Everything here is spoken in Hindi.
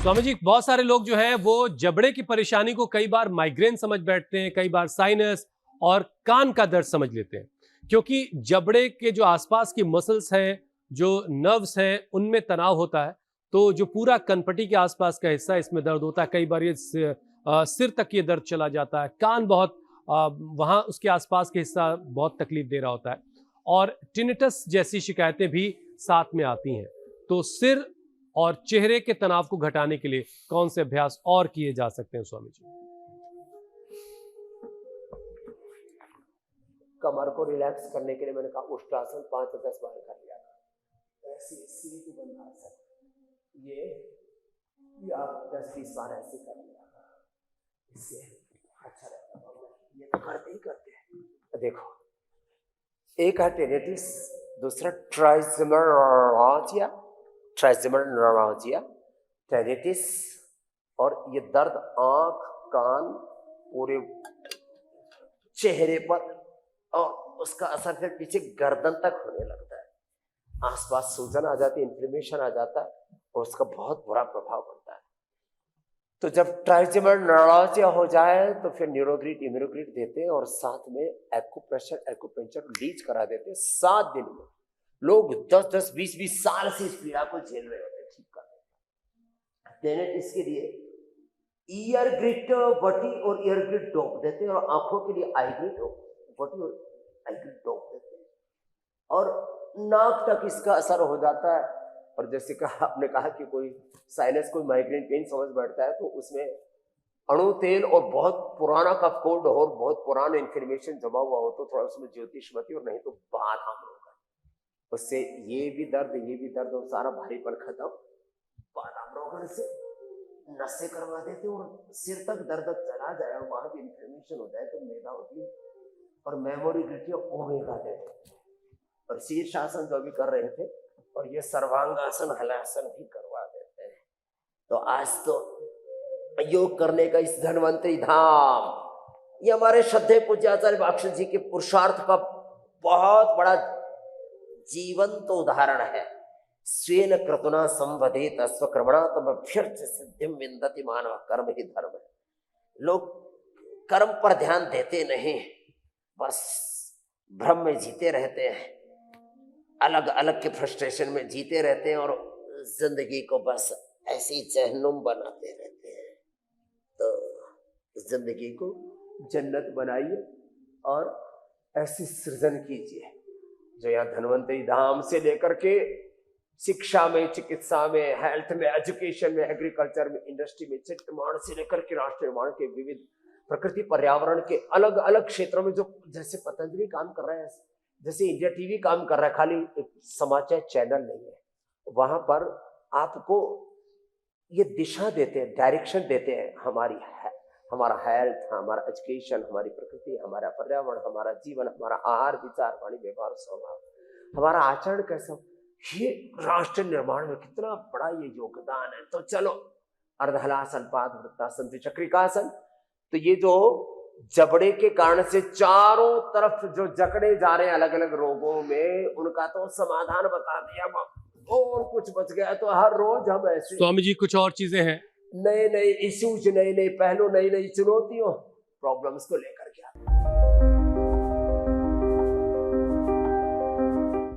स्वामी जी, बहुत सारे लोग जो है वो जबड़े की परेशानी को कई बार माइग्रेन समझ बैठते हैं, कई बार साइनस और कान का दर्द समझ लेते हैं, क्योंकि जबड़े के जो आसपास की मसल्स हैं, जो नर्व्स हैं, उनमें तनाव होता है। तो जो पूरा कनपटी के आसपास का हिस्सा, इसमें दर्द होता है। कई बार ये सिर तक ये दर्द चला जाता है। कान बहुत वहाँ उसके आसपास के हिस्सा बहुत तकलीफ दे रहा होता है, और टिनिटस जैसी शिकायतें भी साथ में आती हैं। तो सिर और चेहरे के तनाव को घटाने के लिए कौन से अभ्यास और किए जा सकते हैं स्वामी जी? कमर को रिलैक्स करने के लिए मैंने कहा उष्ट्रासन 5 से 10 बार कर लिया। ऐसे सीधी बंद आसन, ये आप 10-20 बार ऐसे कर लिया, इससे अच्छा रहता है। ये तो करते ही करते हैं। देखो, एक है टेनिटिस, दूसरा ट्राइजेमिनोलॉजिया, टेनिटिस, और ये दर्द आंख, कान, पूरे चेहरे पर, और उसका असर फिर पीछे गर्दन तक होने लगता है। आसपास सूजन आ जाती है, इन्फ्लेमेशन आ जाता है, और उसका बहुत बुरा प्रभाव पड़ता है। तो जब ट्राइजेमिनोलॉजिया हो जाए तो फिर न्यूरोग्रिड, इम्यूनोग्रिड देते हैं, और साथ में एक्यूप्रेशर, एक्यूपंक्चर लीच करा देते हैं। 7 दिन में लोग 10-10, 20-20 साल से इस पीड़ा को झेल रहे होते हैं, ठीक कर देते हैं। इसके लिए ईयर ग्रिड वटी और ईयर ग्रिड डॉप देते हैं, और आंखों के लिए आई ग्रिड वटी और आई ग्रिड डॉप देते हैं, और नाक तक इसका असर हो जाता है। और जैसे कहा आपने कहा कि कोई साइनस, कोई माइग्रेन पेन समझ बैठता है, तो उसमें अणु तेल और बहुत पुराना कफ कोल्ड और बहुत पुराना इन्फ्लेमेशन जमा हुआ हो तो थोड़ा उसमें ज्योतिषमती, और नहीं तो बादाम रोगन, उससे ये भी दर्द और सारा भारीपन खत्म। बादाम रोगन से नसें करवा देते और सिर तक दर्द चला जाए, और वहां भी इन्फ्लेमेशन हो जाए तो मैदा होती है, और मेमोरी गिरती है, ओमेगा देते। और शीर्षासन जो भी कर रहे थे, और ये सर्वांगासन, हलासन भी करवा देते हैं। तो आज तो योग करने का इस धन्वंतरी धाम, ये हमारे श्रद्धेय पूज्य आचार्य भाक्षण जी के पुरुषार्थ का बहुत बड़ा जीवंत उदाहरण है। स्वेन क्रतुना संवदेत स्वकर्मणा तमभ्यर्च सिद्धिम विन्दति मानव, कर्म ही धर्म है। लोग कर्म पर ध्यान देते नहीं, बस भ्रम में जीते रहते हैं, अलग अलग के फ्रस्ट्रेशन में जीते रहते हैं, और जिंदगी को बस ऐसी जहन्नुम बनाते रहते हैं। तो जिंदगी को जन्नत बनाइए और ऐसी सृजन कीजिए जो यहाँ धन्वंतरी धाम से लेकर के शिक्षा में, चिकित्सा में, हेल्थ में, एजुकेशन में, एग्रीकल्चर में, इंडस्ट्री में, चित्त निर्माण से लेकर के राष्ट्र निर्माण के विविध प्रकृति पर्यावरण के अलग अलग क्षेत्रों में, जो जैसे पतंजलि काम कर रहे हैं, जैसे इंडिया टीवी काम कर रहा है, खाली एक समाचार चैनल नहीं है, वहां पर आपको ये दिशा देते हैं, डायरेक्शन देते हैं। हमारा हेल्थ, हमारा एजुकेशन, हमारी प्रकृति, हमारा पर्यावरण, हमारा जीवन, हमारा आहार, विचार, वाणी, व्यवहार, स्वभाव, हमारा आचरण कैसा, ये राष्ट्र निर्माण में कितना बड़ा ये योगदान है। तो चलो, अर्धहलासन, पादवृत्तासन, द्विचक्रिकासन, तो ये जो जबड़े के कारण से चारों तरफ जो जकड़े जा रहे हैं अलग अलग रोगों में, उनका तो समाधान बता दिया। और कुछ बच गया तो हर रोज हम ऐसे स्वामी जी, कुछ और चीजें हैं, नए नए इश्यूज, नए नए पहलू, नई नई चुनौतियों, प्रॉब्लम्स को लेकर के आते हैं।